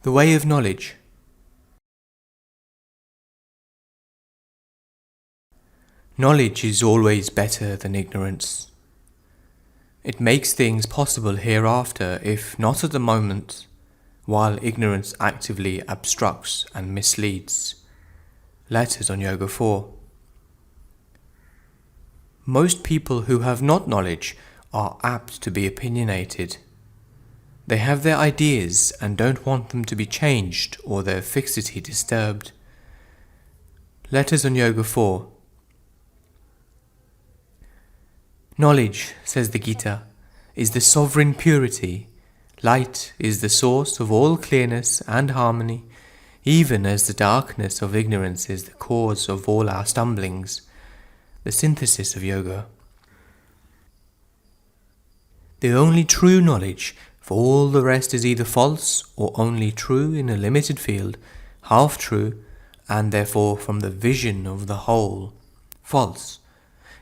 The way of knowledge. Knowledge is always better than ignorance. It makes things possible hereafter, if not at the moment, while ignorance actively obstructs and misleads. Letters on Yoga 4. Most people who have not knowledge are apt to be opinionated. They have their ideas and don't want them to be changed or their fixity disturbed. Letters on Yoga 4. Knowledge, says the Gita, is the sovereign purity. Light is the source of all clearness and harmony, even as the darkness of ignorance is the cause of all our stumblings. The synthesis of yoga. The only true knowledge, for all the rest is either false or only true in a limited field, half true, and therefore from the vision of the whole, false,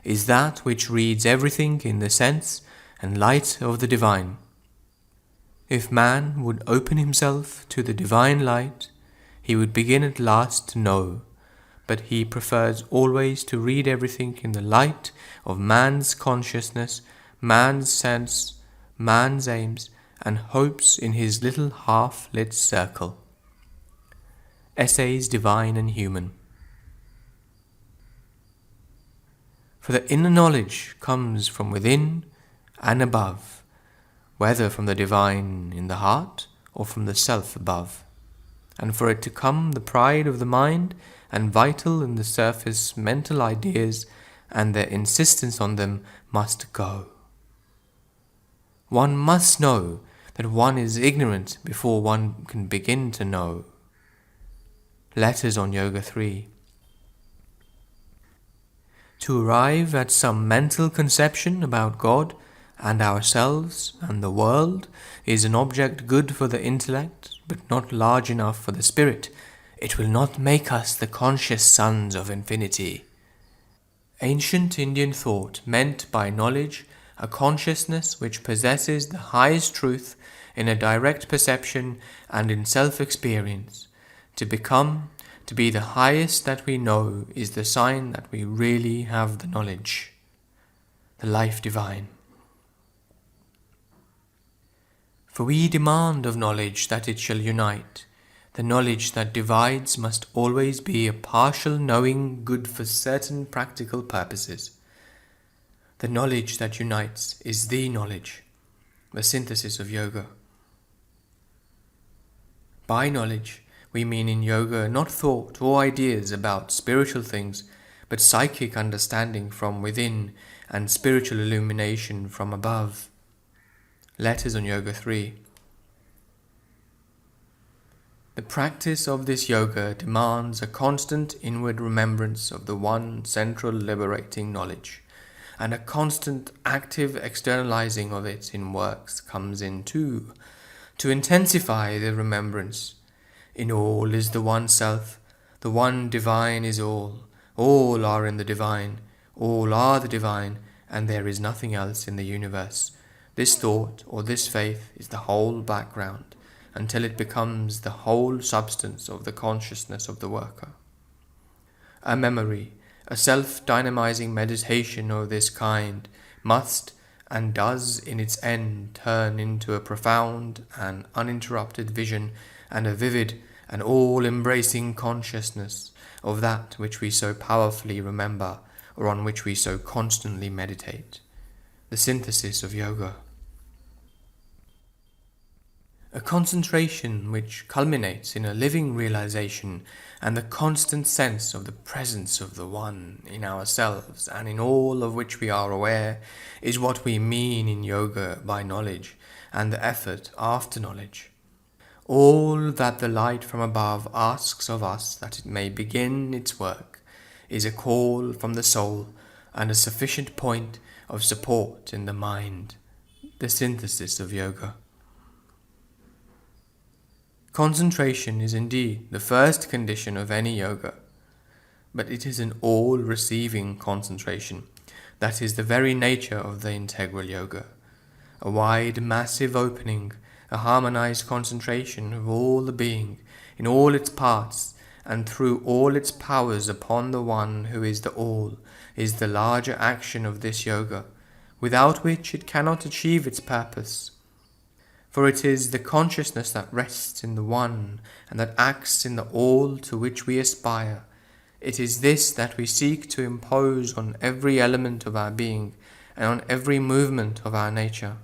is that which reads everything in the sense and light of the divine. If man would open himself to the divine light, he would begin at last to know, but he prefers always to read everything in the light of man's consciousness, man's sense, man's aims, and hopes in his little half-lit circle. Essays Divine and Human. For the inner knowledge comes from within and above, whether from the divine in the heart or from the self above. And for it to come, the pride of the mind and vital in the surface mental ideas and their insistence on them must go. One must know that one is ignorant before one can begin to know. Letters on Yoga 3. To arrive at some mental conception about God and ourselves and the world is an object good for the intellect, but not large enough for the spirit. It will not make us the conscious sons of infinity. Ancient Indian thought meant by knowledge a consciousness which possesses the highest truth in a direct perception and in self-experience. To be the highest that we know is the sign that we really have the knowledge, the life divine. For we demand of knowledge that it shall unite. The knowledge that divides must always be a partial knowing good for certain practical purposes. The knowledge that unites is the knowledge, the synthesis of yoga. By knowledge, we mean in yoga not thought or ideas about spiritual things, but psychic understanding from within and spiritual illumination from above. Letters on Yoga 3. The practice of this yoga demands a constant inward remembrance of the one central liberating knowledge, and a constant active externalizing of it in works comes in too, to intensify the remembrance. In all is the one self, the one divine is all are in the divine, all are the divine, and there is nothing else in the universe. This thought or this faith is the whole background, until it becomes the whole substance of the consciousness of the worker. A memory, a self-dynamizing meditation of this kind must and does in its end turn into a profound and uninterrupted vision and a vivid and all-embracing consciousness of that which we so powerfully remember or on which we so constantly meditate. The synthesis of yoga. A concentration which culminates in a living realization and the constant sense of the presence of the One in ourselves and in all of which we are aware is what we mean in yoga by knowledge and the effort after knowledge. All that the light from above asks of us that it may begin its work is a call from the soul and a sufficient point of support in the mind. The synthesis of yoga. Concentration is indeed the first condition of any yoga, but it is an all-receiving concentration that is the very nature of the integral yoga, a wide, massive opening a harmonized concentration of all the being, in all its parts, and through all its powers upon the One who is the All, is the larger action of this yoga, without which it cannot achieve its purpose. For it is the consciousness that rests in the One and that acts in the All to which we aspire. It is this that we seek to impose on every element of our being and on every movement of our nature.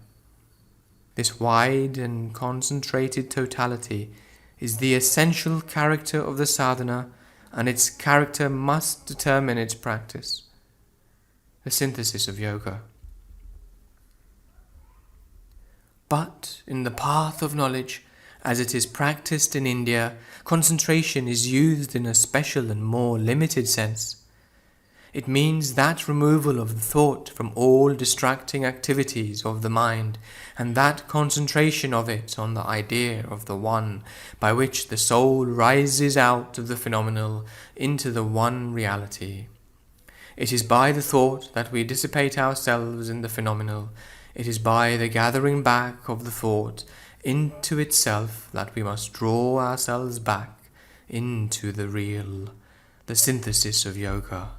This wide and concentrated totality is the essential character of the sadhana, and its character must determine its practice. The synthesis of yoga. But in the path of knowledge, as it is practiced in India, concentration is used in a special and more limited sense. It means that removal of the thought from all distracting activities of the mind, and that concentration of it on the idea of the One, by which the soul rises out of the phenomenal into the one reality. It is by the thought that we dissipate ourselves in the phenomenal. It is by the gathering back of the thought into itself that we must draw ourselves back into the real, the synthesis of yoga.